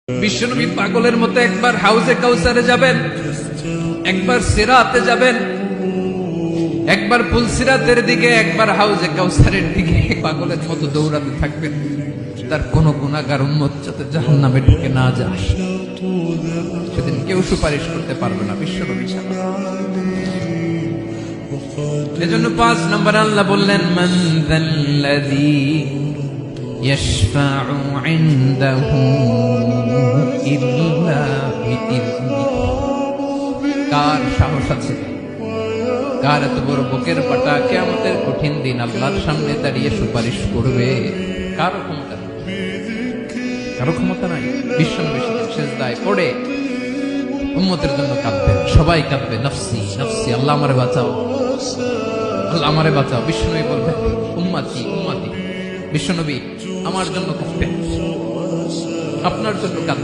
বিশ্বনবী পাগলের মতো একবার হাউজে কাউসারে যাবেন, একবার সিরাতে যাবেন, একবার পুলসিরাতের দিকে, একবার হাউজে কাউসারের দিকে পাগলের মতো দৌড়াতে থাকবেন। তার কোন গুনাহগার উম্মত যাতে জাহান্নামে ঢুকে না যায়, সেদিন কেউ সুপারিশ করতে পারবে না বিশ্বনবী ছাড়া। এজন্য 5 নম্বর আল্লাহ বললেন, মান যাল্লাযী ইয়াশফাউ ইনদাহু ইল্লা বিইযনিহি। কার সাহস আছে, কার এত বড় বুকের পাটা কিয়ামতের কঠিন দিন আল্লাহর সামনে দাঁড়িয়ে সুপারিশ করবে? কারো ক্ষমতা নাই, কারো ক্ষমতা নাই। বিশ্বনবী সিজদায় পড়ে উম্মতের জন্য কাঁদবেন, সবাই কাঁদবে, নফসি নফসি, আল্লাহ আমারে বাঁচাও, আল্লাহ আমারে বাঁচাও। বিশ্বনবী বলবেন, উম্মতি উম্মতি। বিশ্বনবী আমার জন্য কাঁদবেন, আপনার জন্য কাঁদবেন।